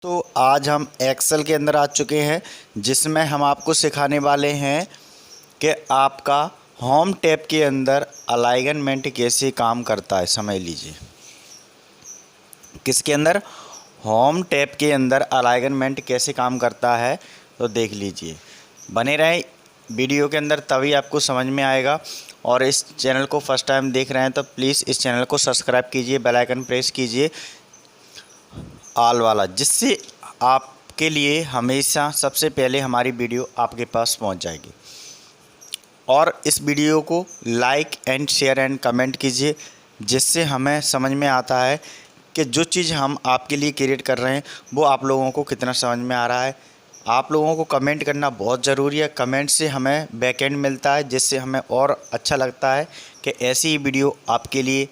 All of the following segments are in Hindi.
तो आज हम एक्सेल के अंदर आ चुके हैं जिसमें हम आपको सिखाने वाले हैं कि आपका होम टैब के अंदर अलाइनमेंट कैसे काम करता है। समझ लीजिए किसके अंदर, होम टैब के अंदर अलाइनमेंट कैसे काम करता है। तो देख लीजिए, बने रहें वीडियो के अंदर तभी आपको समझ में आएगा। और इस चैनल को फर्स्ट टाइम देख रहे हैं तो प्लीज़ इस चैनल को सब्सक्राइब कीजिए, बेल आइकन प्रेस कीजिए ऑल वाला, जिससे आपके लिए हमेशा सबसे पहले हमारी वीडियो आपके पास पहुंच जाएगी। और इस वीडियो को like and share and comment कीजिए, जिससे हमें समझ में आता है कि जो चीज़ हम आपके लिए क्रिएट कर रहे हैं वो आप लोगों को कितना समझ में आ रहा है। आप लोगों को कमेंट करना बहुत ज़रूरी है। कमेंट से हमें बैकएंड मिलता है, जिससे हमें और अच्छा लगता है कि ऐसी ही वीडियो आपके लिए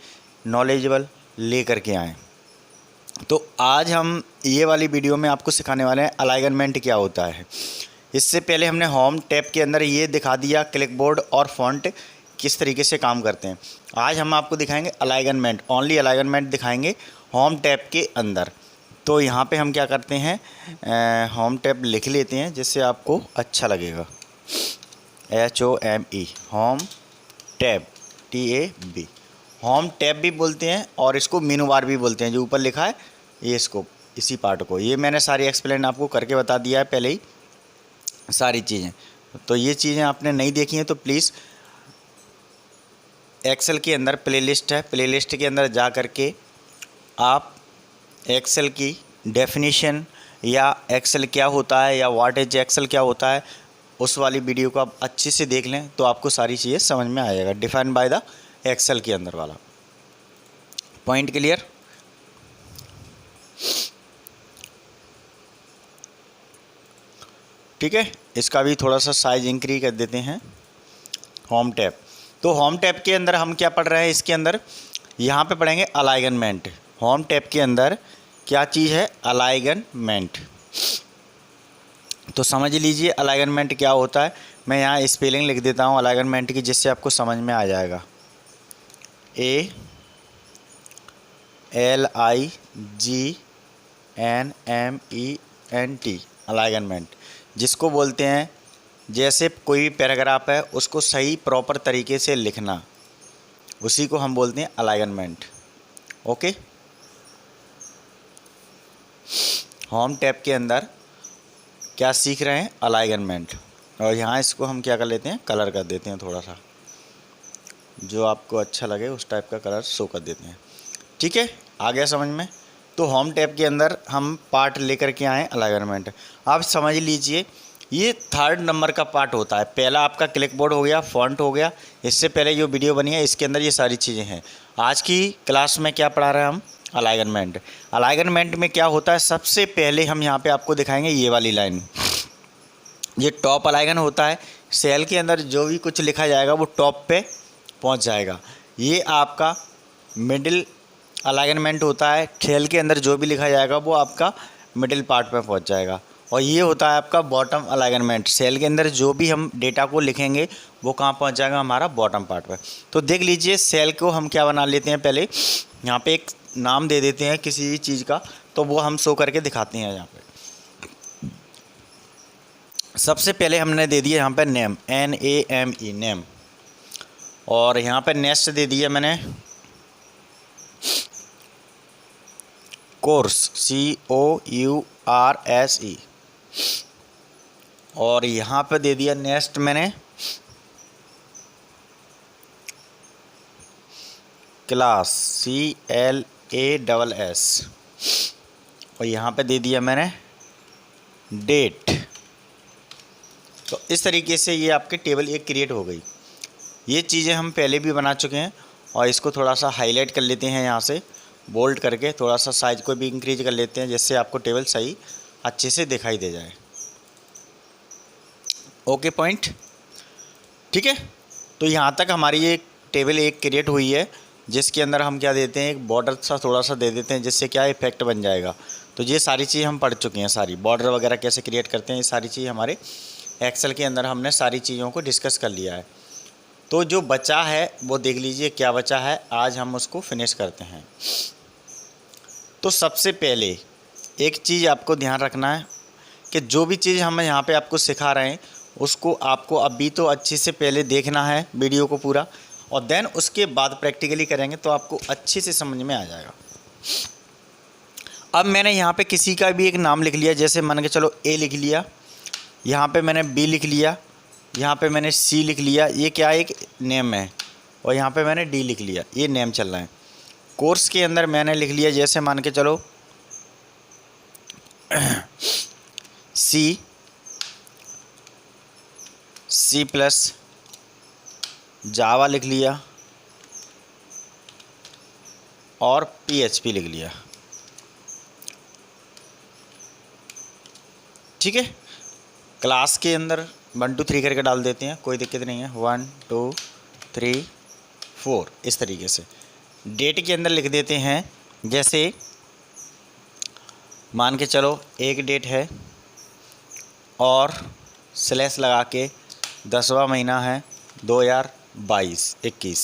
नॉलेजेबल ले करके आएँ। तो आज हम ये वाली वीडियो में आपको सिखाने वाले हैं अलाइनमेंट क्या होता है। इससे पहले हमने होम टैब के अंदर ये दिखा दिया क्लिकबोर्ड और फ़ॉन्ट किस तरीके से काम करते हैं। आज हम आपको दिखाएंगे अलाइनमेंट, ओनली अलाइनमेंट दिखाएंगे होम टैब के अंदर। तो यहाँ पे हम क्या करते हैं, होम टैब लिख लेते हैं जिससे आपको अच्छा लगेगा। HOME home tab, TAB, home tab भी बोलते हैं और इसको मेनू बार भी बोलते हैं। जो ऊपर लिखा है ये, इसको इसी पार्ट को, ये मैंने सारी एक्सप्लेन आपको करके बता दिया है पहले ही सारी चीज़ें। तो ये चीज़ें आपने नहीं देखी हैं तो प्लीज़ एक्सेल के अंदर प्लेलिस्ट है, प्लेलिस्ट के अंदर जा कर के आप एक्सेल की डेफिनेशन या एक्सेल क्या होता है या व्हाट इज एक्सेल क्या होता है, उस वाली वीडियो को आप अच्छे से देख लें तो आपको सारी चीज़ें समझ में आ जाएगा। डिफाइन बाय द एक्सेल के अंदर वाला पॉइंट क्लियर। ठीक है, इसका भी थोड़ा सा साइज इंक्रीज कर देते हैं। होम टैब, तो होम टैब के अंदर हम क्या पढ़ रहे हैं, इसके अंदर यहाँ पे पढ़ेंगे अलाइनमेंट। होम टैब के अंदर क्या चीज़ है, अलाइनमेंट। तो समझ लीजिए अलाइनमेंट क्या होता है। मैं यहाँ स्पेलिंग लिख देता हूँ अलाइनमेंट की, जिससे आपको समझ में आ जाएगा। ALIGNMENT, अलाइनमेंट, जिसको बोलते हैं जैसे कोई भी पैराग्राफ है उसको सही प्रॉपर तरीके से लिखना, उसी को हम बोलते हैं अलाइनमेंट। ओके, होम टैब के अंदर क्या सीख रहे हैं, अलाइनमेंट। और यहाँ इसको हम क्या कर लेते हैं, कलर कर देते हैं थोड़ा सा, जो आपको अच्छा लगे उस टाइप का कलर शो कर देते हैं। ठीक है, आ गया समझ में। तो होम टैब के अंदर हम पार्ट लेकर के आए अलाइनमेंट। आप समझ लीजिए ये थर्ड नंबर का पार्ट होता है। पहला आपका क्लिकबोर्ड हो गया, फॉन्ट हो गया, इससे पहले जो वीडियो बनी है इसके अंदर ये सारी चीज़ें हैं। आज की क्लास में क्या पढ़ा रहे हैं हम, अलाइनमेंट। अलाइनमेंट में क्या होता है, सबसे पहले हम यहाँ पे आपको दिखाएंगे ये वाली लाइन। ये टॉप अलाइनमेंट होता है, सेल के अंदर जो भी कुछ लिखा जाएगा वो टॉप पे पहुँच जाएगा। ये आपका मिडिल अलाइनमेंट होता है, सेल के अंदर जो भी लिखा जाएगा वो आपका मिडिल पार्ट पे पहुँच जाएगा। और ये होता है आपका बॉटम अलाइनमेंट, सेल के अंदर जो भी हम डेटा को लिखेंगे वो कहाँ पहुँच जाएगा, हमारा बॉटम पार्ट पे। तो देख लीजिए सेल को हम क्या बना लेते हैं, पहले यहाँ पे एक नाम दे देते हैं किसी भी चीज़ का, तो वो हम शो करके दिखाते हैं। यहाँ पे सबसे पहले हमने दे दिया यहाँ पे नेम, NAME, नेम। और यहाँ पे नेक्स्ट दे दिया मैंने कोर्स, COURSE। और यहाँ पे दे दिया नेक्स्ट मैंने क्लास, CLASS। और यहाँ पे दे दिया मैंने डेट। तो इस तरीके से ये आपके टेबल एक क्रिएट हो गई। ये चीज़ें हम पहले भी बना चुके हैं। और इसको थोड़ा सा हाईलाइट कर लेते हैं, यहाँ से बोल्ड करके थोड़ा सा साइज को भी इंक्रीज कर लेते हैं, जिससे आपको टेबल सही अच्छे से दिखाई दे जाए। ओके पॉइंट, ठीक है। तो यहाँ तक हमारी ये टेबल एक क्रिएट हुई है, जिसके अंदर हम क्या देते हैं, एक बॉर्डर सा थोड़ा सा दे देते हैं, जिससे क्या इफेक्ट बन जाएगा। तो ये सारी चीज़ हम पढ़ चुके हैं, सारी बॉर्डर वगैरह कैसे क्रिएट करते हैं, ये सारी चीज़ हमारे एक्सेल के अंदर हमने सारी चीज़ों को डिस्कस कर लिया है। तो जो बचा है वो देख लीजिए क्या बचा है, आज हम उसको फिनिश करते हैं। तो सबसे पहले एक चीज़ आपको ध्यान रखना है कि जो भी चीज़ हम यहाँ पे आपको सिखा रहे हैं उसको आपको अभी तो अच्छे से पहले देखना है वीडियो को पूरा, और देन उसके बाद प्रैक्टिकली करेंगे तो आपको अच्छे से समझ में आ जाएगा। अब मैंने यहाँ पे किसी का भी एक नाम लिख लिया, जैसे मान के चलो ए लिख लिया, यहाँ पे मैंने बी लिख लिया, यहाँ पे मैंने सी लिख लिया, ये क्या एक नेम है, और यहाँ पे मैंने डी लिख लिया, ये नेम चल रहा है। कोर्स के अंदर मैंने लिख लिया जैसे मान के चलो सी प्लस जावा लिख लिया और PHP लिख लिया। ठीक है, क्लास के अंदर 1 2 3 करके डाल देते हैं, कोई दिक्कत नहीं है। 1 2 3 4 इस तरीके से। डेट के अंदर लिख देते हैं, जैसे मान के चलो एक डेट है और स्लैश लगा के 10वां महीना है 2022-21।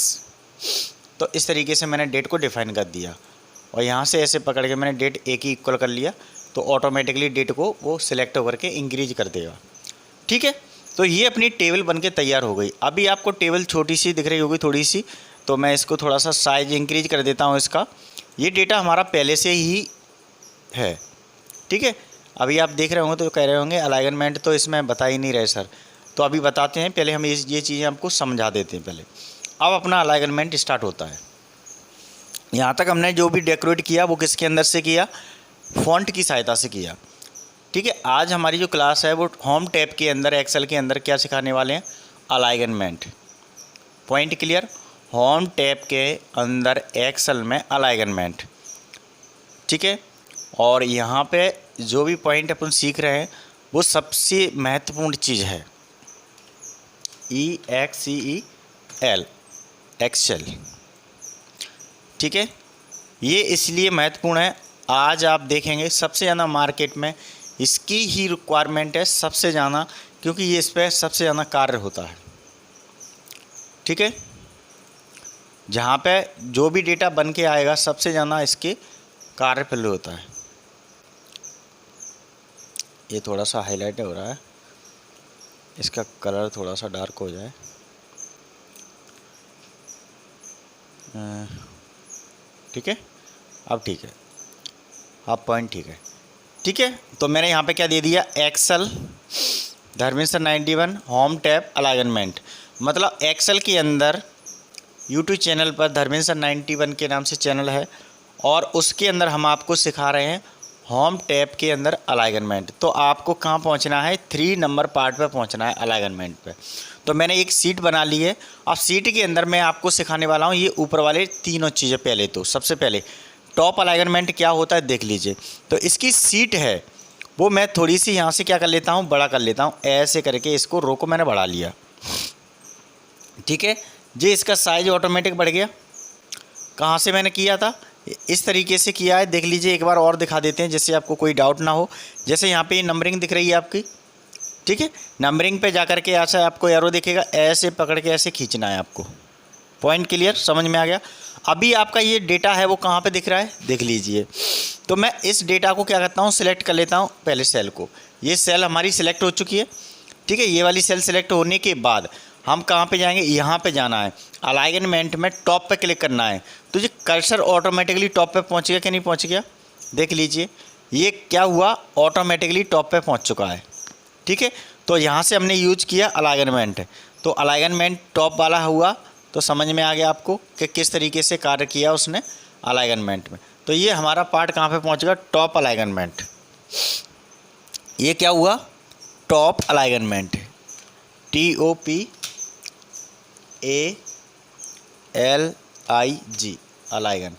तो इस तरीके से मैंने डेट को डिफ़ाइन कर दिया, और यहाँ से ऐसे पकड़ के मैंने डेट एक ही इक्वल कर लिया, तो ऑटोमेटिकली डेट को वो सिलेक्ट होकर के इंक्रीज कर देगा। ठीक है, तो ये अपनी टेबल बनके तैयार हो गई। अभी आपको टेबल छोटी सी दिख रही होगी थोड़ी सी, तो मैं इसको थोड़ा सा साइज इंक्रीज कर देता हूँ इसका। ये डेटा हमारा पहले से ही है। ठीक है, अभी आप देख रहे होंगे तो कह रहे होंगे अलाइनमेंट तो इसमें बता ही नहीं रहे सर, तो अभी बताते हैं। पहले हम ये चीज़ें आपको समझा देते हैं पहले। अब अपना अलाइनमेंट स्टार्ट होता है। यहाँ तक हमने जो भी डेकोरेट किया वो किसके अंदर से किया, फ़ॉन्ट की सहायता से किया। ठीक है, आज हमारी जो क्लास है वो होम टैब के अंदर एक्सेल के अंदर क्या सिखाने वाले हैं, alignment. Point clear, home tab के अंदर एक्सेल में अलाइनमेंट। ठीक है, और यहाँ पे जो भी पॉइंट अपन सीख रहे हैं वो सबसे महत्वपूर्ण चीज़ है, EXCEL एक्सेल। ठीक है, ये इसलिए महत्वपूर्ण है, आज आप देखेंगे सबसे ज़्यादा मार्केट में इसकी ही रिक्वायरमेंट है सबसे ज़्यादा, क्योंकि ये इस पर सबसे ज़्यादा कार्य होता है। ठीक है, जहाँ पे जो भी डेटा बन के आएगा सबसे ज़्यादा इसके कार्य पर होता है। ये थोड़ा सा हाईलाइट हो रहा है, इसका कलर थोड़ा सा डार्क हो जाए। ठीक है, अब ठीक है, अब पॉइंट ठीक है। ठीक है, तो मैंने यहाँ पे क्या दे दिया, Excel Dharmendra 91 home tab alignment. मतलब एक्सेल के अंदर यूट्यूब चैनल पर धर्मेंद्र 91 के नाम से चैनल है, और उसके अंदर हम आपको सिखा रहे हैं होम टैब के अंदर अलाइनमेंट। तो आपको कहाँ पहुँचना है, 3 नंबर पार्ट पे पहुँचना है अलाइनमेंट पे। तो मैंने एक सीट बना ली है। अब सीट के अंदर मैं आपको सिखाने वाला हूँ ये ऊपर वाले तीनों चीज़ें। पहले तो सबसे पहले टॉप अलाइनमेंट क्या होता है देख लीजिए। तो इसकी सीट है वो मैं थोड़ी सी यहाँ से क्या कर लेता हूँ, बड़ा कर लेता हूँ, ऐसे करके इसको रो को मैंने बढ़ा लिया। ठीक है जी, इसका साइज ऑटोमेटिक बढ़ गया। कहाँ से मैंने किया था, इस तरीके से किया है। देख लीजिए, एक बार और दिखा देते हैं जिससे आपको कोई डाउट ना हो। जैसे यहाँ पे नंबरिंग दिख रही है आपकी, ठीक है, नंबरिंग पे जाकर के ऐसा आपको एरो दिखेगा, ऐसे पकड़ के ऐसे खींचना है आपको। पॉइंट क्लियर, समझ में आ गया। अभी आपका ये डेटा है वो कहाँ पे दिख रहा है देख लीजिए। तो मैं इस डेटा को क्या करता हूँ, सिलेक्ट कर लेता हूँ पहले सेल को। ये सेल हमारी सिलेक्ट हो चुकी है। ठीक है, ये वाली सेल सिलेक्ट होने के बाद हम कहाँ पे जाएंगे, यहाँ पे जाना है, अलाइनमेंट में टॉप पे क्लिक करना है। तो ये कर्सर ऑटोमेटिकली टॉप पे पहुँच गया कि नहीं पहुँच गया, देख लीजिए। ये क्या हुआ, ऑटोमेटिकली टॉप पे पहुँच चुका है। ठीक है, तो यहाँ से हमने यूज किया अलाइनमेंट, तो अलाइनमेंट टॉप वाला हुआ। तो समझ में आ गया आपको कि किस तरीके से कार्य किया उसने अलाइनमेंट में। तो ये हमारा पार्ट कहाँ पे पहुँचेगा, टॉप अलाइनमेंट। ये क्या हुआ, टॉप अलाइनमेंट, TOPALIG अलाइगन।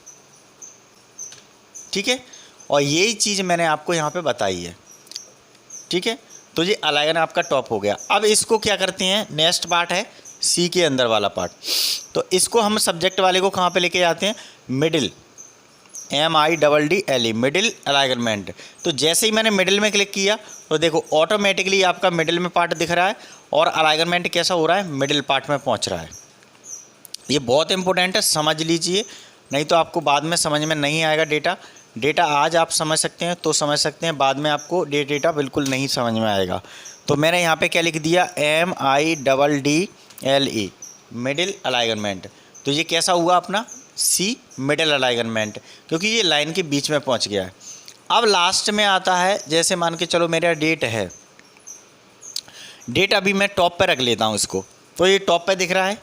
ठीक है, और यही चीज़ मैंने आपको यहाँ पे बताई है। ठीक है, तो ये अलाइगन आपका टॉप हो गया। अब इसको क्या करते हैं, नेक्स्ट पार्ट है सी के अंदर वाला पार्ट। तो इसको हम सब्जेक्ट वाले को कहाँ पे लेके जाते हैं, मिडिल, MIDDLE, मिडिल अलाइनमेंट। तो जैसे ही मैंने मिडिल में क्लिक किया तो देखो ऑटोमेटिकली आपका मिडिल में पार्ट दिख रहा है, और अलाइनमेंट कैसा हो रहा है, मिडिल पार्ट में पहुंच रहा है। ये बहुत इंपॉर्टेंट है, समझ लीजिए, नहीं तो आपको बाद में समझ में नहीं आएगा डेटा। डेटा आज आप समझ सकते हैं तो समझ सकते हैं, बाद में आपको डेटा बिल्कुल नहीं समझ में आएगा। तो मैंने यहाँ पे क्या लिख दिया, MIDDLE मिडिल अलाइनमेंट। तो ये कैसा हुआ अपना C मिडिल अलाइनमेंट, क्योंकि ये लाइन के बीच में पहुँच गया है। अब लास्ट में आता है, जैसे मान के चलो मेरा डेट है, डेट अभी मैं टॉप पे रख लेता हूँ इसको, तो ये टॉप पे दिख रहा है,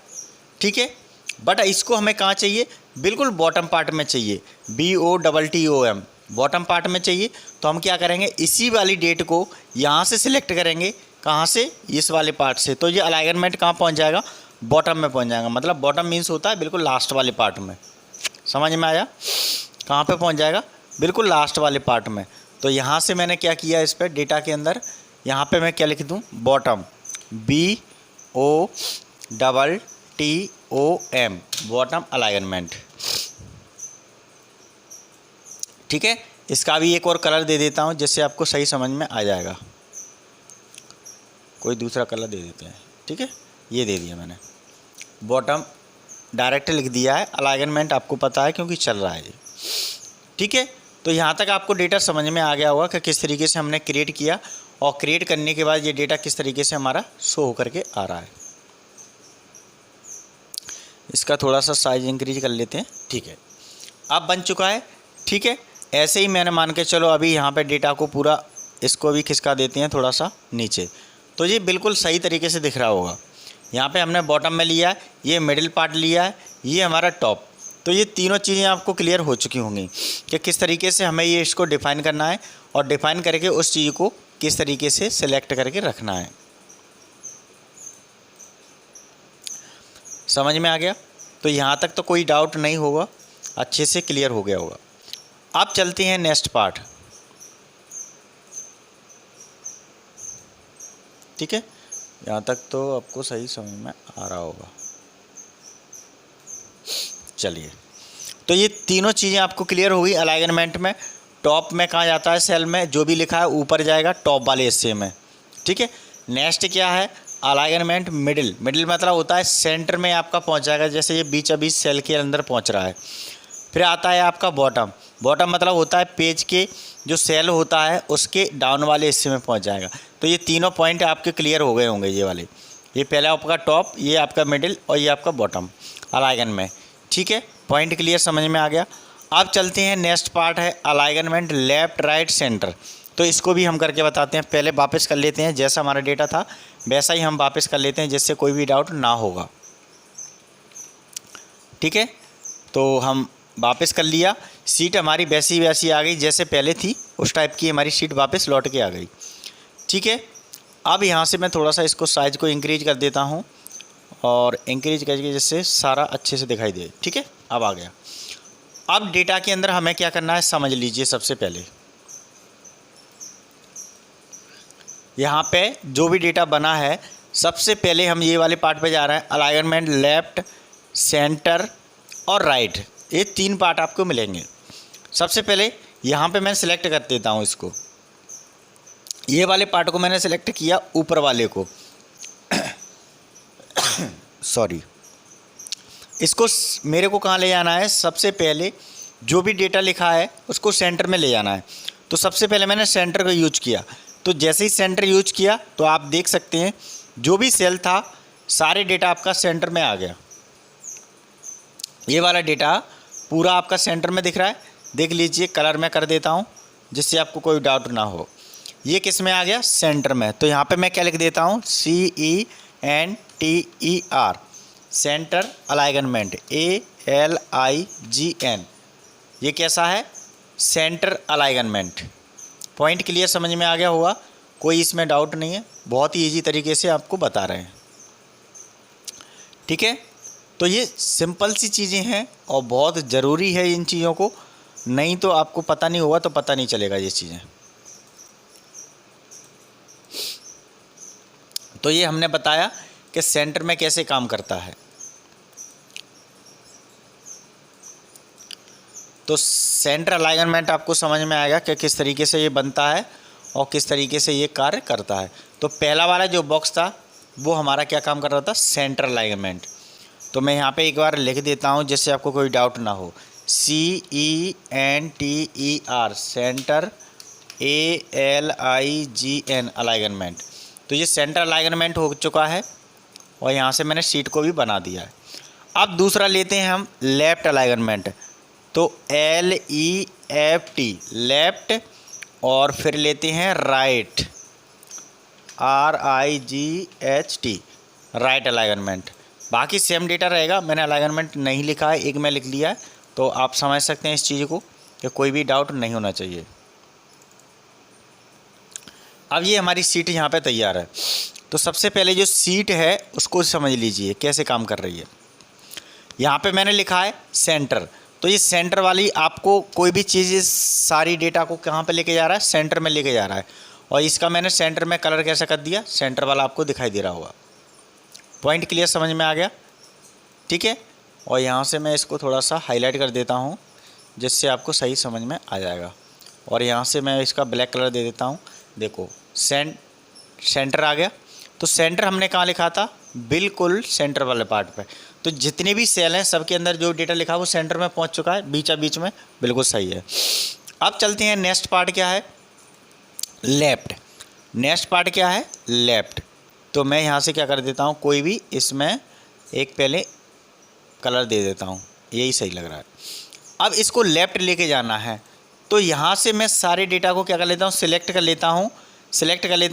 ठीक है। बट इसको हमें कहाँ चाहिए, बिल्कुल बॉटम पार्ट में चाहिए, BOTTOM बॉटम पार्ट में चाहिए। तो हम क्या करेंगे, इसी वाली डेट को यहाँ से सिलेक्ट करेंगे, कहाँ से, इस वाले पार्ट से। तो ये अलाइनमेंट कहाँ पहुँच जाएगा, बॉटम में पहुँच जाएगा। मतलब बॉटम मीन्स होता है बिल्कुल लास्ट वाले पार्ट में। समझ में आया, कहाँ पे पहुँच जाएगा, बिल्कुल लास्ट वाले पार्ट में। तो यहाँ से मैंने क्या किया, इस पर डेटा के अंदर यहाँ पे मैं क्या लिख दूँ, बॉटम, BOTTOM बॉटम अलाइनमेंट, ठीक है। इसका भी एक और कलर दे देता हूँ जिससे आपको सही समझ में आ जाएगा। कोई दूसरा कलर दे देते हैं, ठीक है। ये दे दिया मैंने, बॉटम डायरेक्ट लिख दिया है, अलाइनमेंट आपको पता है क्योंकि चल रहा है ये, ठीक है। तो यहाँ तक आपको डेटा समझ में आ गया होगा कि किस तरीके से हमने क्रिएट किया, और क्रिएट करने के बाद ये डेटा किस तरीके से हमारा शो होकर के आ रहा है। इसका थोड़ा सा साइज इंक्रीज कर लेते हैं, ठीक है। अब बन चुका है, ठीक है। ऐसे ही मैंने मान के चलो अभी यहाँ पे डेटा को पूरा, इसको भी खिसका देते हैं थोड़ा सा नीचे, तो ये बिल्कुल सही तरीके से दिख रहा होगा। यहाँ पे हमने बॉटम में लिया है, ये मिडिल पार्ट लिया है, ये हमारा टॉप। तो ये तीनों चीज़ें आपको क्लियर हो चुकी होंगी कि किस तरीके से हमें ये इसको डिफ़ाइन करना है, और डिफ़ाइन करके उस चीज़ को किस तरीके से सिलेक्ट करके रखना है। समझ में आ गया, तो यहाँ तक तो कोई डाउट नहीं होगा, अच्छे से क्लियर हो गया होगा। अब चलते हैं नेक्स्ट पार्ट, ठीक है। यहाँ तक तो आपको सही समझ में आ रहा होगा। चलिए, तो ये तीनों चीज़ें आपको क्लियर हो गई। अलाइनमेंट में टॉप में कहाँ जाता है, सेल में जो भी लिखा है ऊपर जाएगा टॉप वाले हिस्से में, ठीक है। नेक्स्ट क्या है, अलाइनमेंट मिडिल, मिडिल मतलब होता है सेंटर में आपका पहुँच जाएगा, जैसे ये बीच अभी सेल के अंदर पहुँच रहा है। फिर आता है आपका बॉटम, बॉटम मतलब होता है पेज के जो सेल होता है उसके डाउन वाले हिस्से में पहुंच जाएगा। तो ये तीनों पॉइंट आपके क्लियर हो गए होंगे, ये वाले, ये पहला आपका टॉप, ये आपका मिडिल और ये आपका बॉटम अलाइनमेंट में, ठीक है। पॉइंट क्लियर समझ में आ गया। अब चलते हैं नेक्स्ट पार्ट है अलाइनमेंट लेफ़्ट राइट सेंटर। तो इसको भी हम करके बताते हैं, पहले वापस कर लेते हैं, जैसा हमारा डेटा था वैसा ही हम वापस कर लेते हैं जिससे कोई भी डाउट ना होगा, ठीक है। तो हम वापस कर लिया, सीट हमारी वैसी आ गई जैसे पहले थी, उस टाइप की हमारी सीट वापस लौट के आ गई, ठीक है। अब यहाँ से मैं थोड़ा सा इसको साइज़ को इंक्रीज कर देता हूँ, और इंक्रीज करके जिससे सारा अच्छे से दिखाई दे, ठीक है। अब आ गया। अब डेटा के अंदर हमें क्या करना है समझ लीजिए। सबसे पहले यहाँ पे जो भी डेटा बना है, सबसे पहले हम ये वाले पार्ट पे जा रहे हैं, अलाइनमेंट लेफ़्ट सेंटर और राइट, ये तीन पार्ट आपको मिलेंगे। सबसे पहले यहाँ पे मैं सिलेक्ट कर देता हूँ इसको, ये वाले पार्ट को मैंने सिलेक्ट किया, ऊपर वाले को सॉरी, इसको मेरे को कहाँ ले जाना है, सबसे पहले जो भी डेटा लिखा है उसको सेंटर में ले जाना है। तो सबसे पहले मैंने सेंटर का यूज किया, तो जैसे ही सेंटर यूज किया तो आप देख सकते हैं जो भी सेल था सारे डेटा आपका सेंटर में आ गया। ये वाला डेटा पूरा आपका सेंटर में दिख रहा है, देख लीजिए। कलर मैं कर देता हूँ जिससे आपको कोई डाउट ना हो। ये किस में आ गया, सेंटर में। तो यहाँ पे मैं क्या लिख देता हूँ, CENTER सेंटर अलाइनमेंट, ALIGN, ये कैसा है, सेंटर अलाइनमेंट। पॉइंट क्लियर समझ में आ गया होगा, कोई इसमें डाउट नहीं है, बहुत ही ईजी तरीके से आपको बता रहे हैं, ठीक है। तो ये सिंपल सी चीज़ें हैं और बहुत ज़रूरी है इन चीज़ों को, नहीं तो आपको पता नहीं होगा तो पता नहीं चलेगा ये चीज़ें। तो ये हमने बताया कि सेंटर में कैसे काम करता है। तो सेंटर अलाइनमेंट आपको समझ में आएगा कि किस तरीके से ये बनता है और किस तरीके से ये कार्य करता है। तो पहला वाला जो बॉक्स था वो हमारा क्या काम कर रहा था, सेंटर अलाइनमेंट। तो मैं यहाँ पे एक बार लिख देता हूँ जिससे आपको कोई डाउट ना हो। CENTER, centre, ALIGN, alignment. तो ये सेंटर अलाइनमेंट हो चुका है और यहाँ से मैंने शीट को भी बना दिया है। अब दूसरा लेते हैं हम लेफ्ट अलाइनमेंट, तो LEFT, लेफ्ट, और फिर लेते हैं राइट, RIGHT, राइट अलाइनमेंट। बाकी सेम डेटा रहेगा, मैंने अलाइनमेंट नहीं लिखा है, एक में लिख लिया है, तो आप समझ सकते हैं इस चीज़ को कि कोई भी डाउट नहीं होना चाहिए। अब ये हमारी सीट यहाँ पे तैयार है, तो सबसे पहले जो सीट है उसको समझ लीजिए कैसे काम कर रही है। यहाँ पे मैंने लिखा है सेंटर, तो ये सेंटर वाली आपको कोई भी चीज़ सारी डेटा को कहाँ पे लेके जा रहा है, सेंटर में लेके जा रहा है। और इसका मैंने सेंटर में कलर कैसे कर दिया, सेंटर वाला आपको दिखाई दे रहा होगा। पॉइंट क्लियर समझ में आ गया, ठीक है। और यहाँ से मैं इसको थोड़ा सा हाईलाइट कर देता हूँ जिससे आपको सही समझ में आ जाएगा। और यहाँ से मैं इसका ब्लैक कलर दे देता हूँ, देखो सेंटर आ गया। तो सेंटर हमने कहाँ लिखा था, बिल्कुल सेंटर वाले पार्ट पे। तो जितने भी सेल हैं सबके अंदर जो डेटा लिखा है वो सेंटर में पहुँच चुका है, बीचा बीच में, बिल्कुल सही है। अब चलते हैं नेक्स्ट पार्ट क्या है, लेफ्ट। नेक्स्ट पार्ट क्या है, लेफ्ट। तो मैं यहाँ से क्या कर देता हूँ, कोई भी इसमें एक पहले कलर दे देता हूँ, यही सही लग रहा है। अब इसको लेफ़्ट लेके जाना है, तो यहाँ से मैं सारे डेटा को क्या कर लेता हूँ, सिलेक्ट कर लेता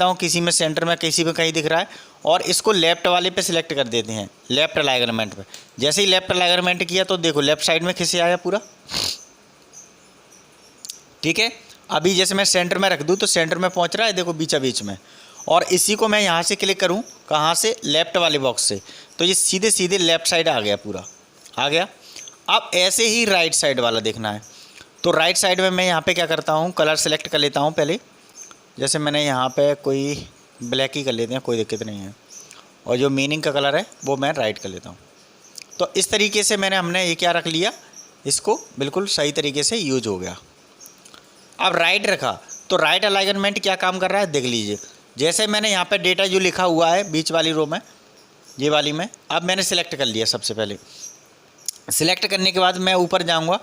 हूँ, किसी में सेंटर में, किसी में कहीं दिख रहा है, और इसको लेफ़्ट वाले पे सिलेक्ट कर देते हैं, लेफ़्ट अलाइनमेंट पे। जैसे ही लेफ़्ट अलाइनमेंट किया तो देखो लेफ़्ट साइड में खिसे आया पूरा, ठीक है। अभी जैसे मैं सेंटर में रख दूँ तो सेंटर में पहुँच रहा है, देखो बीचा बीच में। और इसी को मैं यहाँ से क्लिक करूँ, कहाँ से, लेफ़्ट वाले बॉक्स से, तो ये सीधे सीधे लेफ़्ट साइड आ गया, पूरा आ गया। अब ऐसे ही राइट साइड वाला देखना है, तो राइट साइड में मैं यहाँ पे क्या करता हूँ, कलर सेलेक्ट कर लेता हूँ पहले। जैसे मैंने यहाँ पे कोई ब्लैक ही कर लेते हैं, कोई दिक्कत नहीं है। और जो मीनिंग का कलर है वो मैं राइट कर लेता हूँ। तो इस तरीके से हमने ये क्या रख लिया, इसको बिल्कुल सही तरीके से यूज हो गया। अब राइट रखा, तो राइट अलाइनमेंट क्या काम कर रहा है देख लीजिए। जैसे मैंने यहाँ पे डेटा जो लिखा हुआ है बीच वाली रो में, ये वाली में, अब मैंने सिलेक्ट कर लिया। सबसे पहले सिलेक्ट करने के बाद मैं ऊपर जाऊँगा,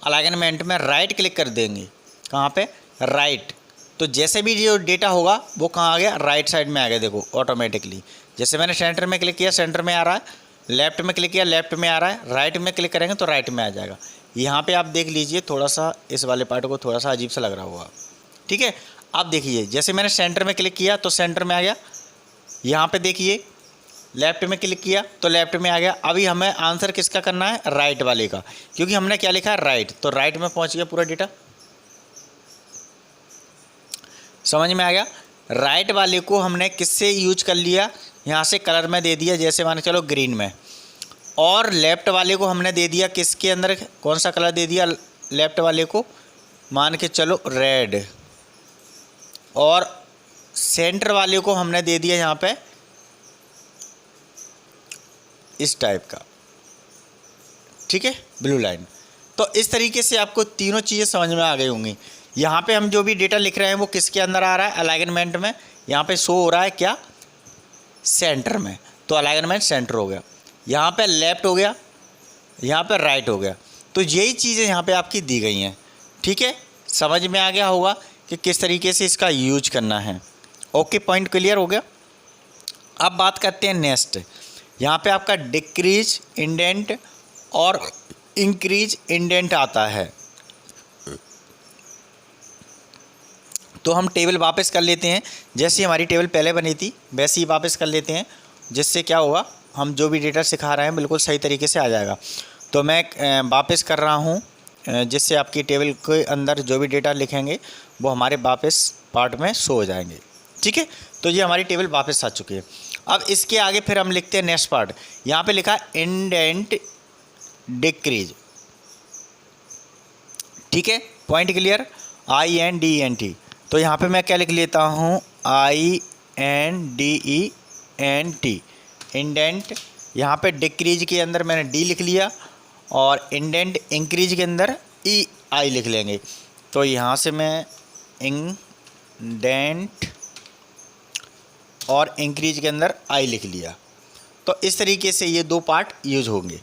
अलाइनमेंट में राइट क्लिक कर देंगे, कहाँ पे, राइट। तो जैसे भी जो डेटा होगा वो कहाँ आ गया, राइट साइड में आ गया, देखो ऑटोमेटिकली। जैसे मैंने सेंटर में क्लिक किया, सेंटर में आ रहा है, लेफ्ट में क्लिक किया, लेफ्ट में आ रहा है, राइट में क्लिक करेंगे तो राइट में आ जाएगा। यहाँ पे आप देख लीजिए, थोड़ा सा इस वाले पार्ट को थोड़ा सा अजीब सा लग रहा होगा, ठीक है। आप देखिए जैसे मैंने सेंटर में क्लिक किया तो सेंटर में आ गया, यहाँ पे देखिए लेफ़्ट में क्लिक किया तो लेफ़्ट में आ गया। अभी हमें आंसर किसका करना है, राइट वाले का, क्योंकि हमने क्या लिखा है, राइट, तो राइट में पहुँच गया पूरा डेटा। समझ में आ गया। राइट वाले को हमने किससे यूज कर लिया, यहाँ से कलर में दे दिया, जैसे मान चलो ग्रीन में। और लेफ़्ट वाले को हमने दे दिया किसके अंदर, कौन सा कलर दे दिया लेफ़्ट वाले को, मान के चलो रेड। और सेंटर वाले को हमने दे दिया यहाँ पे इस टाइप का, ठीक है, ब्लू लाइन। तो इस तरीके से आपको तीनों चीज़ें समझ में आ गई होंगी। यहाँ पे हम जो भी डेटा लिख रहे हैं वो किसके अंदर आ रहा है, अलाइनमेंट में। यहाँ पे शो हो रहा है क्या, सेंटर में, तो अलाइनमेंट सेंटर हो गया। यहाँ पे लेफ़्ट हो गया, यहाँ पे राइट हो गया। तो यही चीज़ें यहाँ पे आपकी दी गई हैं, ठीक है। समझ में आ गया होगा कि किस तरीके से इसका यूज करना है। ओके, पॉइंट क्लियर हो गया। अब बात करते हैं नेक्स्ट। यहाँ पे आपका डिक्रीज इंडेंट और इंक्रीज इंडेंट आता है। तो हम टेबल वापस कर लेते हैं, जैसी हमारी टेबल पहले बनी थी वैसे ही वापस कर लेते हैं, जिससे क्या होगा, हम जो भी डेटा सिखा रहे हैं बिल्कुल सही तरीके से आ जाएगा। तो मैं वापस कर रहा हूँ, जिससे आपकी टेबल के अंदर जो भी डेटा लिखेंगे वो हमारे वापस पार्ट में शो हो जाएंगे, ठीक है। तो ये हमारी टेबल वापस आ चुकी है। अब इसके आगे फिर हम लिखते हैं नेक्स्ट पार्ट। यहाँ पे लिखा है इंडेंट डिक्रीज, ठीक है, पॉइंट क्लियर, INDENT। तो यहाँ पे मैं क्या लिख लेता हूँ, INDENT, इंडेंट। यहाँ पे डिक्रीज के अंदर मैंने D लिख लिया, और इंडेंट इंक्रीज के अंदर EI लिख लेंगे। तो यहाँ से मैं इंडेंट और इंक्रीज के अंदर I लिख लिया। तो इस तरीके से ये दो पार्ट यूज होंगे।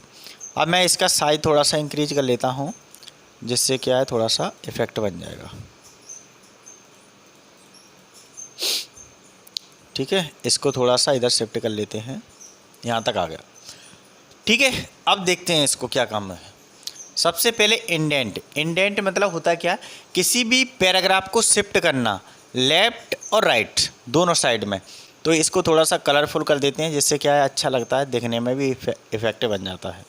अब मैं इसका साइज थोड़ा सा इंक्रीज कर लेता हूँ, जिससे क्या है थोड़ा सा इफेक्ट बन जाएगा। ठीक है, इसको थोड़ा सा इधर शिफ्ट कर लेते हैं, यहाँ तक आ गया। ठीक है, अब देखते हैं इसको क्या काम है। सबसे पहले इंडेंट। इंडेंट मतलब होता है क्या, किसी भी पैराग्राफ को शिफ्ट करना लेफ्ट और राइट दोनों साइड में। तो इसको थोड़ा सा कलरफुल कर देते हैं, जिससे क्या है अच्छा लगता है, देखने में भी इफेक्टिव बन जाता है।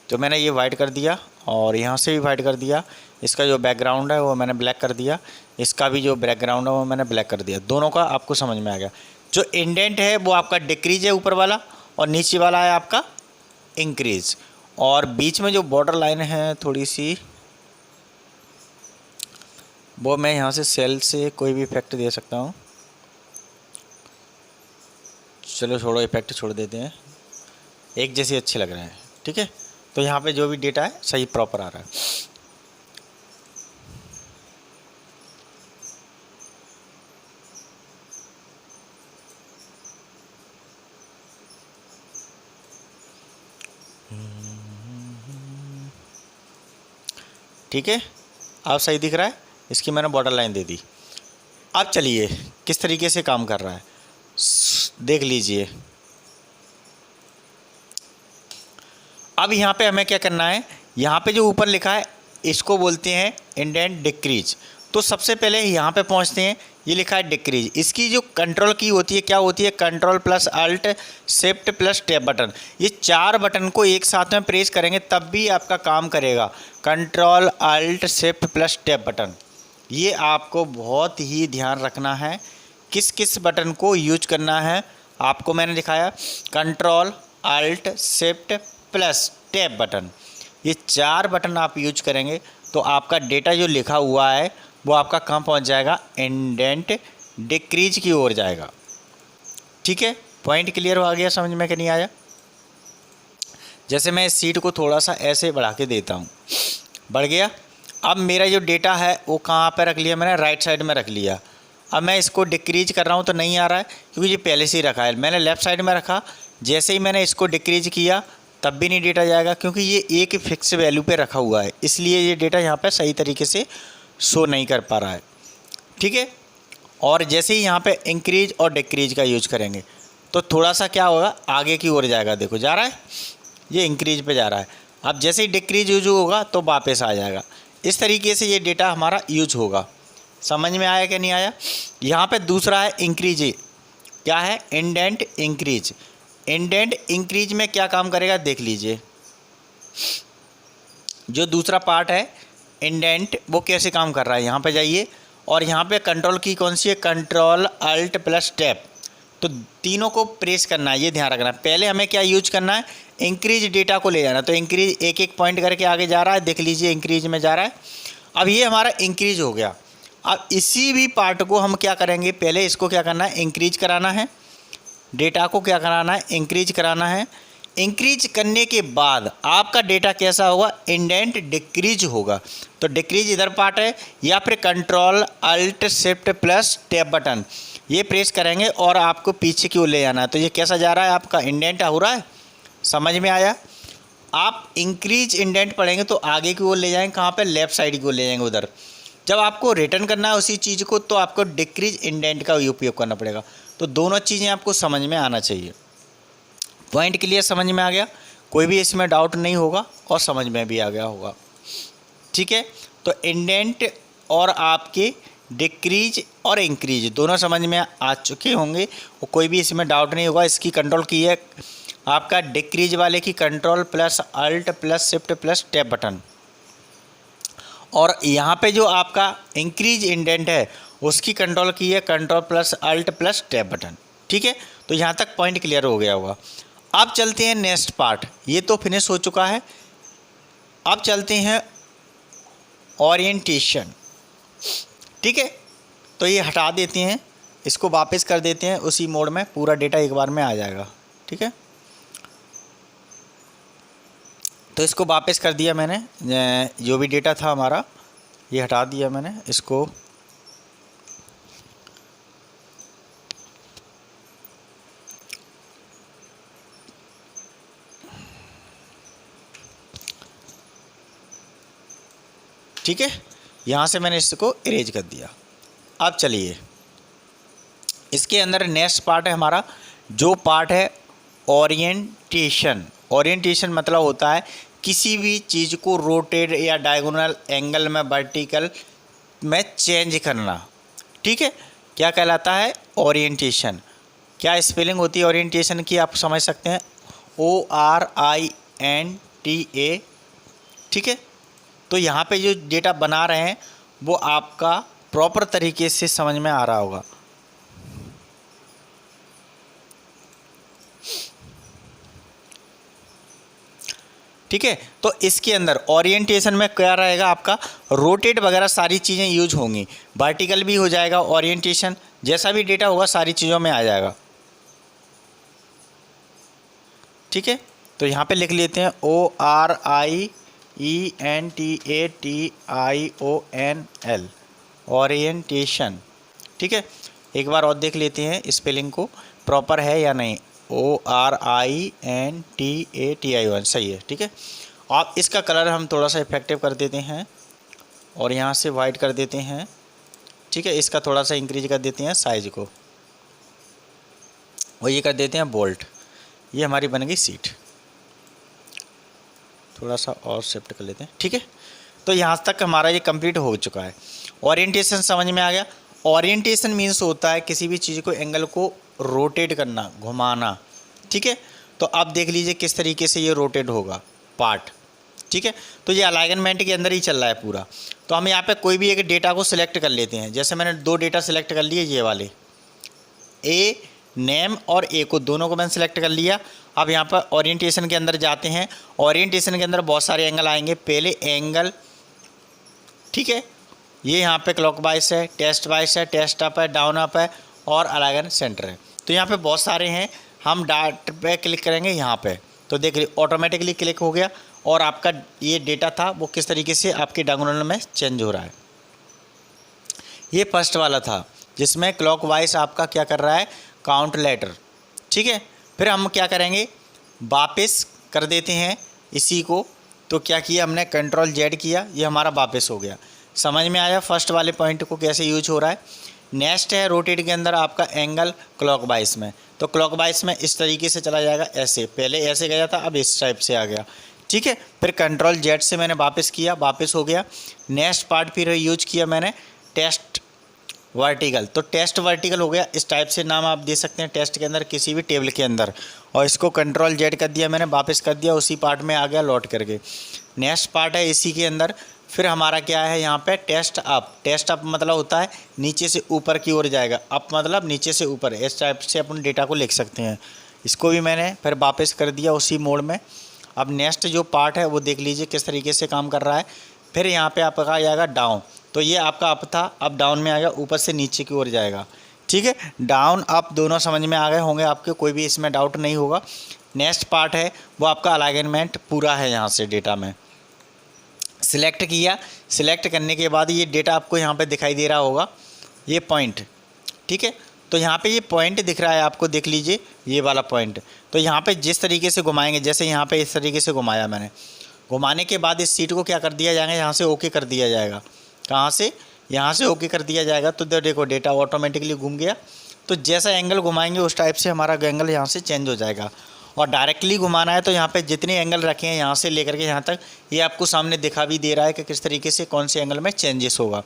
तो मैंने ये वाइट कर दिया और यहाँ से भी वाइट कर दिया। इसका जो बैकग्राउंड है वो मैंने ब्लैक कर दिया, इसका भी जो बैकग्राउंड है वो मैंने ब्लैक कर दिया। दोनों का आपको समझ में आ गया। जो इंडेंट है वो आपका डिक्रीज है ऊपर वाला, और नीचे वाला है आपका इंक्रीज। और बीच में जो बॉर्डर लाइन है थोड़ी सी, वो मैं यहाँ से सेल से कोई भी इफेक्ट दे सकता हूँ। चलो छोड़ो, इफेक्ट छोड़ देते हैं, एक जैसे अच्छे लग रहे हैं। ठीक है, तो यहाँ पे जो भी डेटा है सही प्रॉपर आ रहा है। ठीक है, अब सही दिख रहा है। इसकी मैंने बॉर्डर लाइन दे दी। अब चलिए किस तरीके से काम कर रहा है देख लीजिए। अब यहाँ पे हमें क्या करना है, यहाँ पे जो ऊपर लिखा है इसको बोलते हैं इंडेंट डिक्रीज। तो सबसे पहले यहाँ पे पहुँचते हैं, ये लिखा है डिक्रीज। इसकी जो कंट्रोल की होती है क्या होती है, control plus alt shift plus tab button. ये 4 बटन को एक साथ में प्रेस करेंगे तब भी आपका काम करेगा। Control alt shift plus tab button, ये आपको बहुत ही ध्यान रखना है किस किस बटन को यूज करना है। आपको मैंने दिखाया control alt shift plus tab button, ये 4 बटन आप यूज करेंगे तो आपका डेटा जो लिखा हुआ है वो आपका कहाँ पहुंच जाएगा, इंडेंट डिक्रीज की ओर जाएगा। ठीक है, पॉइंट क्लियर हो गया समझ में कि नहीं आया। जैसे मैं इस सीट को थोड़ा सा ऐसे बढ़ा के देता हूँ, बढ़ गया। अब मेरा जो डेटा है वो कहाँ पर रख लिया मैंने, राइट साइड में रख लिया। अब मैं इसको डिक्रीज कर रहा हूँ तो नहीं आ रहा है, क्योंकि ये पहले से ही रखा है। मैंने लेफ़्ट साइड में रखा, जैसे ही मैंने इसको डिक्रीज किया तब भी नहीं डेटा जाएगा, क्योंकि ये एक फिक्स वैल्यू पे रखा हुआ है, इसलिए ये डेटा यहाँ पे सही तरीके से शो नहीं कर पा रहा है। ठीक है, और जैसे ही यहाँ पे इंक्रीज और डिक्रीज का यूज करेंगे तो थोड़ा सा क्या होगा, आगे की ओर जाएगा। देखो जा रहा है, ये इंक्रीज पे जा रहा है। अब जैसे ही डिक्रीज यूज होगा तो वापस आ जाएगा। इस तरीके से ये डेटा हमारा यूज होगा। समझ में आया कि नहीं आया। यहाँ पे दूसरा है इंक्रीज, क्या है, इंडेंट इंक्रीज। इंडेंट इंक्रीज में क्या काम करेगा देख लीजिए। जो दूसरा पार्ट है इंडेंट, वो कैसे काम कर रहा है, यहाँ पे जाइए और यहाँ पे कंट्रोल की कौन सी है, कंट्रोल अल्ट प्लस टैब। तो तीनों को प्रेस करना है, ये ध्यान रखना। पहले हमें क्या यूज करना है, इंक्रीज डेटा को ले जाना। तो इंक्रीज एक एक पॉइंट करके आगे जा रहा है, देख लीजिए इंक्रीज में जा रहा है। अब ये हमारा इंक्रीज हो गया। अब इसी भी पार्ट को हम क्या करेंगे, पहले इसको क्या करना है, इंक्रीज कराना है। डेटा को क्या कराना है, इंक्रीज कराना है। इंक्रीज करने के बाद आपका डेटा कैसा होगा, इंडेंट डिक्रीज होगा। तो डिक्रीज इधर पार्ट है, या फिर control alt shift plus tab button ये प्रेस करेंगे और आपको पीछे की ओर ले जाना है। तो ये कैसा जा रहा है, आपका इंडेंट हो रहा है। समझ में आया। आप इंक्रीज इंडेंट पढ़ेंगे तो आगे की ओर ले जाएंगे, कहाँ पे, लेफ्ट साइड की ओर ले जाएंगे उधर। जब आपको रिटर्न करना है उसी चीज़ को तो आपको डिक्रीज इंडेंट का उपयोग करना पड़ेगा। तो दोनों चीज़ें आपको समझ में आना चाहिए। पॉइंट क्लियर समझ में आ गया, कोई भी इसमें डाउट नहीं होगा और समझ में भी आ गया होगा। ठीक है, तो इंडेंट और आपके डिक्रीज और इंक्रीज दोनों समझ में आ चुके होंगे और कोई भी इसमें डाउट नहीं होगा। इसकी कंट्रोल की है आपका डिक्रीज वाले की control plus alt plus shift plus tab button, और यहाँ पे जो आपका इंक्रीज इंडेंट है उसकी कंट्रोल की है control plus alt plus tab button. ठीक है, तो यहाँ तक पॉइंट क्लियर हो गया होगा। अब चलते हैं नेक्स्ट पार्ट, ये तो फिनिश हो चुका है। अब चलते हैं ओरिएंटेशन। ठीक है, तो ये हटा देते हैं, इसको वापस कर देते हैं उसी मोड में, पूरा डेटा एक बार में आ जाएगा। ठीक है, तो इसको वापस कर दिया मैंने, जो भी डेटा था हमारा ये हटा दिया मैंने इसको। ठीक है, यहाँ से मैंने इसको इरेज कर दिया। अब चलिए इसके अंदर नेक्स्ट पार्ट है हमारा, जो पार्ट है ओरिएंटेशन। ओरिएंटेशन मतलब होता है किसी भी चीज़ को रोटेट या डायगोनल एंगल में, वर्टिकल में चेंज करना। ठीक है, क्या कहलाता है? ओरिएंटेशन। क्या स्पेलिंग होती है ओरिएंटेशन की, आप समझ सकते हैं, ORINTA। ठीक है, तो यहाँ पे जो डेटा बना रहे हैं वो आपका प्रॉपर तरीके से समझ में आ रहा होगा। ठीक है, तो इसके अंदर ओरिएंटेशन में क्या रहेगा आपका, रोटेट वगैरह सारी चीज़ें यूज होंगी, वर्टिकल भी हो जाएगा, ओरिएंटेशन जैसा भी डेटा होगा सारी चीज़ों में आ जाएगा। ठीक है, तो यहाँ पे लिख लेते हैं ORIENTATIONL, ओरिएंटेशन। ठीक है, एक बार और देख लेते हैं स्पेलिंग को प्रॉपर है या नहीं। ORINTATION सही है। ठीक है, अब इसका कलर हम थोड़ा सा इफेक्टिव कर देते हैं और यहाँ से वाइट कर देते हैं। ठीक है, इसका थोड़ा सा इंक्रीज कर देते हैं साइज को और ये कर देते हैं बोल्ट। ये हमारी बन गई सीट, थोड़ा सा और शिफ्ट कर लेते हैं। ठीक है, तो यहाँ तक हमारा ये कंप्लीट हो चुका है। ओरिएंटेशन समझ में आ गया। ओरिएंटेशन मीन्स होता है किसी भी चीज़ को, एंगल को रोटेट करना, घुमाना। ठीक है, तो आप देख लीजिए किस तरीके से ये रोटेट होगा पार्ट। ठीक है, तो ये अलाइनमेंट के अंदर ही चल रहा है पूरा। तो हम यहाँ पे कोई भी एक डेटा को सिलेक्ट कर लेते हैं। जैसे मैंने 2 डेटा सिलेक्ट कर लिए, ये वाले ए नेम और ए को, दोनों को मैंने सेलेक्ट कर लिया। अब यहाँ पर ओरिएंटेशन के अंदर जाते हैं। ओरिएंटेशन के अंदर बहुत सारे एंगल आएंगे। पहले एंगल, ठीक है, ये यहाँ पे क्लॉकवाइज है, टेस्ट वाइज है, टेस्ट अप है, डाउन अप है और अलाइगन सेंटर है। तो यहाँ पे बहुत सारे हैं। हम डाट पे क्लिक करेंगे यहाँ पे, तो देख लीजिए ऑटोमेटिकली क्लिक हो गया और आपका ये डेटा था वो किस तरीके से आपके डायगोनल में चेंज हो रहा है। ये फर्स्ट वाला था जिसमें क्लॉकवाइज आपका क्या कर रहा है, काउंट लेटर। ठीक है, फिर हम क्या करेंगे, वापस कर देते हैं इसी को। तो क्या किया हमने, Ctrl Z किया, ये हमारा वापस हो गया। समझ में आया फर्स्ट वाले पॉइंट को कैसे यूज हो रहा है। नेक्स्ट है रोटेट के अंदर आपका एंगल क्लॉकवाइज में। तो क्लॉकवाइज में इस तरीके से चला जाएगा, ऐसे पहले ऐसे गया था, अब इस टाइप से आ गया। ठीक है, फिर Ctrl Z से मैंने वापस किया, वापस हो गया। नेक्स्ट पार्ट फिर यूज किया मैंने टेस्ट वर्टिकल, तो टेस्ट वर्टिकल हो गया। इस टाइप से नाम आप दे सकते हैं टेस्ट के अंदर, किसी भी टेबल के अंदर। और इसको Ctrl Z कर दिया मैंने, वापस कर दिया, उसी पार्ट में आ गया लौट करके। नेक्स्ट पार्ट है इसी के अंदर। फिर हमारा क्या है यहाँ पे, टेस्ट अप। टेस्ट अप मतलब होता है नीचे से ऊपर की ओर जाएगा, अप मतलब नीचे से ऊपर। इस टाइप से अपन डेटा को लिख सकते हैं। इसको भी मैंने फिर वापस कर दिया उसी मोड में। अब नेक्स्ट जो पार्ट है वो देख लीजिए किस तरीके से काम कर रहा है। फिर यहाँ पे आपका आ जाएगा डाउन, तो ये आपका अप था, अब डाउन में आ गया, ऊपर से नीचे की ओर जाएगा। ठीक है, डाउन अप दोनों समझ में आ गए होंगे आपके, कोई भी इसमें डाउट नहीं होगा। नेक्स्ट पार्ट है वो आपका अलाइनमेंट पूरा है। यहाँ से डेटा में सिलेक्ट किया, सिलेक्ट करने के बाद ये डेटा आपको यहाँ पे दिखाई दे रहा होगा, ये पॉइंट। ठीक है, तो यहाँ पे ये पॉइंट दिख रहा है आपको, देख लीजिए ये वाला पॉइंट। तो यहाँ पे जिस तरीके से घुमाएंगे, जैसे यहाँ पे इस तरीके से घुमाया मैंने, घुमाने के बाद इस सीट को क्या कर दिया जाएगा, यहाँ से ओके कर दिया जाएगा। कहाँ से, यहाँ से ओके कर दिया जाएगा। तो देखो डेटा ऑटोमेटिकली घूम गया। तो जैसा एंगल घुमाएंगे उस टाइप से हमारा एंगल यहाँ से चेंज हो जाएगा। और डायरेक्टली घुमाना है तो यहाँ पे जितने एंगल रखे हैं यहाँ से लेकर के यहाँ तक, ये आपको सामने दिखा भी दे रहा है कि किस तरीके से कौन से एंगल में चेंजेस होगा।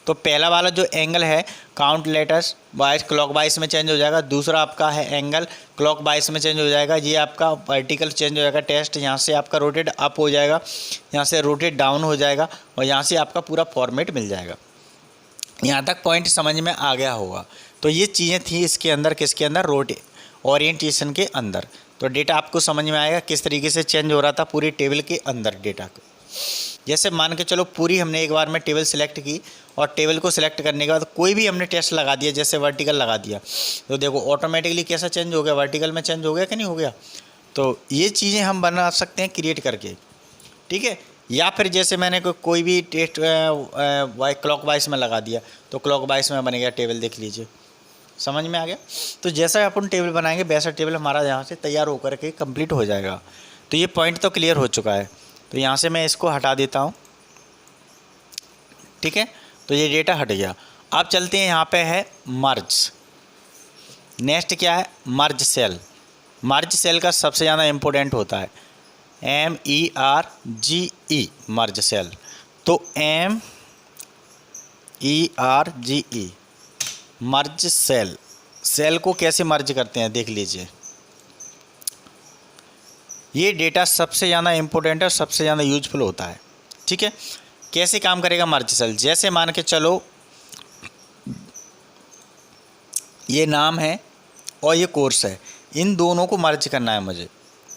तो पहला वाला जो एंगल है काउंट लेटर्स वाइज क्लॉकवाइज में चेंज हो जाएगा। दूसरा आपका है एंगल क्लॉकवाइज में चेंज हो जाएगा। ये आपका वर्टिकल चेंज हो जाएगा टेस्ट, यहाँ से आपका रोटेट अप हो जाएगा, यहाँ से रोटेट डाउन हो जाएगा और यहाँ से आपका पूरा फॉर्मेट मिल जाएगा। यहाँ तक पॉइंट समझ में आ गया होगा। तो ये चीज़ें थी इसके अंदर, किसके अंदर, ओरिएंटेशन के अंदर। तो डेटा आपको समझ में आएगा किस तरीके से चेंज हो रहा था पूरी टेबल के अंदर डेटा को। जैसे मान के चलो पूरी हमने एक बार में टेबल सेलेक्ट की और टेबल को सिलेक्ट करने के बाद कोई भी हमने टेस्ट लगा दिया, जैसे वर्टिकल लगा दिया, तो देखो ऑटोमेटिकली कैसा चेंज हो गया, वर्टिकल में चेंज हो गया कि नहीं हो गया। तो ये चीज़ें हम बना सकते हैं क्रिएट करके। ठीक है, या फिर जैसे मैंने कोई भी टेस्ट क्लॉकवाइज में लगा दिया तो क्लॉकवाइज में बन गया टेबल, देख लीजिए समझ में आ गया। तो जैसा अपन टेबल बनाएंगे वैसा टेबल हमारा यहाँ से तैयार होकर के कंप्लीट हो जाएगा। तो ये पॉइंट तो क्लियर हो चुका है। तो यहाँ से मैं इसको हटा देता हूँ। ठीक है, तो ये डेटा हट गया। अब चलते हैं, यहाँ पे है मर्ज। नेक्स्ट क्या है, मर्ज सेल। मर्ज सेल का सबसे ज़्यादा इम्पोर्टेंट होता है MERGE, मर्ज सेल। तो MERGE मर्ज सेल, सेल को कैसे मर्ज करते हैं देख लीजिए। ये डेटा सबसे ज़्यादा इम्पोर्टेंट है और सबसे ज़्यादा यूजफुल होता है, ठीक है। कैसे काम करेगा मर्ज सेल, जैसे मान के चलो ये नाम है और ये कोर्स है, इन दोनों को मर्ज करना है मुझे।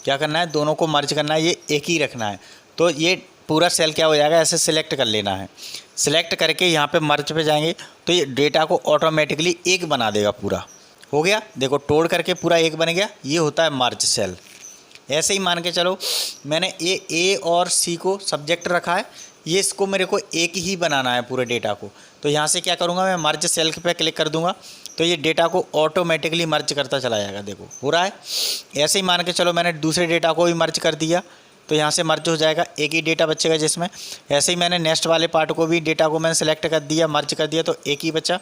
क्या करना है, दोनों को मर्ज करना है, ये एक ही रखना है। तो ये पूरा सेल क्या हो जाएगा, ऐसे सिलेक्ट कर लेना है। सिलेक्ट करके यहाँ पे मर्ज पे जाएंगे तो ये डेटा को ऑटोमेटिकली एक बना देगा। पूरा हो गया, देखो तोड़ करके पूरा एक बन गया। ये होता है मर्ज सेल। ऐसे ही मान के चलो मैंने ये A और C को सब्जेक्ट रखा है, ये इसको मेरे को एक ही बनाना है पूरे डेटा को। तो यहाँ से क्या करूँगा, मैं मर्ज सेल पे क्लिक कर दूँगा तो ये डेटा को ऑटोमेटिकली मर्ज करता चला जाएगा। देखो हो रहा है। ऐसे ही मान के चलो मैंने दूसरे डेटा को भी मर्ज कर दिया तो यहाँ से मर्ज हो जाएगा, एक ही डेटा बचेगा जिसमें। ऐसे ही मैंने नेक्स्ट वाले पार्ट को भी डेटा को मैंने सेलेक्ट कर दिया, मर्ज कर दिया तो एक ही बचा।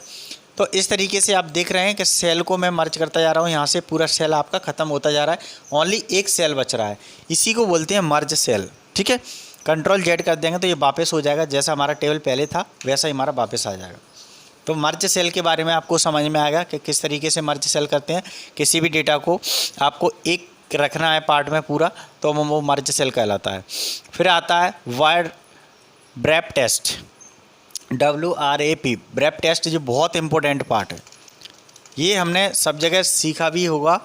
तो इस तरीके से आप देख रहे हैं कि सेल को मैं मर्ज करता जा रहा हूँ, यहाँ से पूरा सेल आपका ख़त्म होता जा रहा है, ओनली एक सेल बच रहा है। इसी को बोलते हैं मर्ज सेल, ठीक है। Ctrl Z कर देंगे तो ये वापस हो जाएगा, जैसा हमारा टेबल पहले था वैसा ही हमारा वापस आ जाएगा। तो मर्ज सेल के बारे में आपको समझ में आएगा कि किस तरीके से मर्ज सेल करते हैं। किसी भी डेटा को आपको एक रखना है पार्ट में पूरा, तो वो मर्ज सेल कहलाता है। फिर आता है word wrap text, WRAP, wrap text, जो बहुत इंपॉर्टेंट पार्ट है। ये हमने सब जगह सीखा भी होगा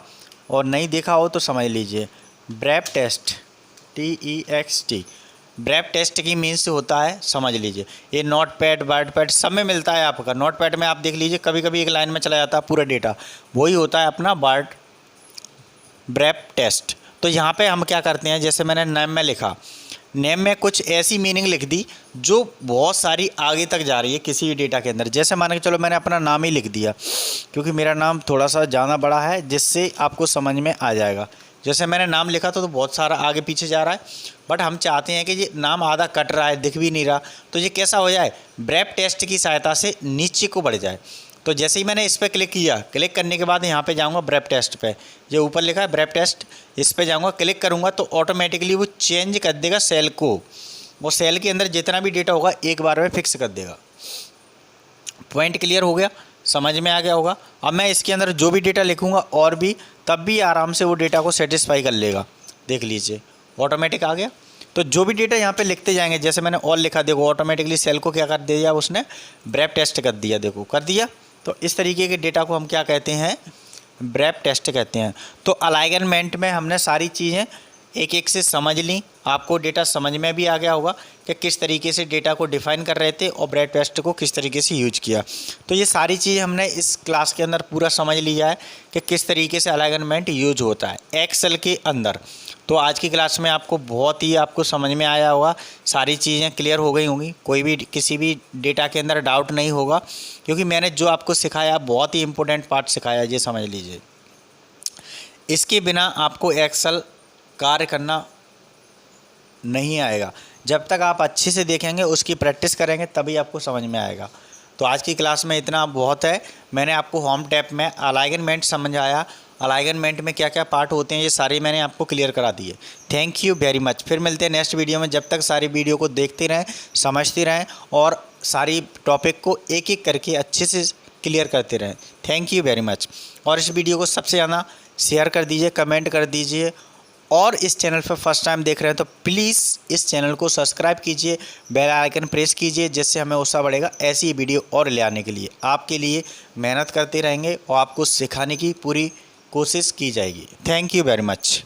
और नहीं देखा हो तो समझ लीजिए। Wrap text, TEXT, wrap text की मीन्स होता है, समझ लीजिए। ये नोट पैड, वर्ड पैड सब में मिलता है आपका। नोट पैड में आप देख लीजिए कभी कभी एक लाइन में चला जाता है पूरा डेटा, वही होता है अपना वर्ड ब्रेप टेस्ट। तो यहाँ पे हम क्या करते हैं, जैसे मैंने नेम में लिखा, नेम में कुछ ऐसी मीनिंग लिख दी जो बहुत सारी आगे तक जा रही है किसी भी डेटा के अंदर। जैसे मान के चलो मैंने अपना नाम ही लिख दिया, क्योंकि मेरा नाम थोड़ा सा ज़्यादा बड़ा है जिससे आपको समझ में आ जाएगा। जैसे मैंने नाम लिखा तो बहुत सारा आगे पीछे जा रहा है, बट हम चाहते हैं कि ये नाम आधा कट रहा है, दिख भी नहीं रहा, तो ये कैसा हो जाए, ब्रेप टेस्ट की सहायता से नीचे को बढ़ जाए। तो जैसे ही मैंने इस पर क्लिक किया, क्लिक करने के बाद यहाँ पे जाऊँगा ब्रेप टेस्ट पे, जो ऊपर लिखा है ब्रेप टेस्ट, इस पर जाऊँगा, क्लिक करूँगा तो ऑटोमेटिकली वो चेंज कर देगा सेल को। वो सेल के अंदर जितना भी डेटा होगा एक बार में फिक्स कर देगा। पॉइंट क्लियर हो गया, समझ में आ गया होगा। अब मैं इसके अंदर जो भी डेटा लिखूँगा और भी, तब भी आराम से वो डेटा को सेटिस्फाई कर लेगा। देख लीजिए ऑटोमेटिक आ गया। तो जो भी डेटा यहाँ पे लिखते जाएंगे, जैसे मैंने और लिखा, देखो ऑटोमेटिकली सेल को क्या कर दिया उसने, ब्रेप टेस्ट कर दिया। देखो कर दिया। तो इस तरीके के डेटा को हम क्या कहते हैं, ब्रेप टेस्ट कहते हैं। तो अलाइनमेंट में हमने सारी चीज़ें एक एक से समझ ली। आपको डेटा समझ में भी आ गया होगा कि किस तरीके से डेटा को डिफ़ाइन कर रहे थे और ब्रेप टेस्ट को किस तरीके से यूज किया। तो ये सारी चीज़ हमने इस क्लास के अंदर पूरा समझ लिया है कि किस तरीके से अलाइनमेंट यूज होता है एक्सेल के अंदर। तो आज की क्लास में आपको बहुत ही आपको समझ में आया होगा, सारी चीज़ें क्लियर हो गई होंगी, कोई भी किसी भी डेटा के अंदर डाउट नहीं होगा, क्योंकि मैंने जो आपको सिखाया बहुत ही इंपॉर्टेंट पार्ट सिखाया, ये समझ लीजिए। इसके बिना आपको एक्सेल कार्य करना नहीं आएगा। जब तक आप अच्छे से देखेंगे, उसकी प्रैक्टिस करेंगे, तभी आपको समझ में आएगा। तो आज की क्लास में इतना बहुत है। मैंने आपको होम टैब में अलाइनमेंट समझाया, अलाइनमेंट में क्या क्या पार्ट होते हैं ये सारे मैंने आपको क्लियर करा दिए। Thank you very much. फिर मिलते हैं नेक्स्ट वीडियो में। जब तक सारी वीडियो को देखते रहें, समझते रहें और सारी टॉपिक को एक एक करके अच्छे से क्लियर करते रहें। Thank you very much. और इस वीडियो को सबसे ज़्यादा शेयर कर दीजिए, कमेंट कर दीजिए, और इस चैनल पर फर्स्ट टाइम देख रहे हैं तो प्लीज़ इस चैनल को सब्सक्राइब कीजिए, बेल आइकन प्रेस कीजिए, जिससे हमें उत्साह बढ़ेगा ऐसी ही वीडियो और ले आने के लिए। आपके लिए मेहनत करते रहेंगे और आपको सिखाने की पूरी कोशिश की जाएगी। Thank you very much.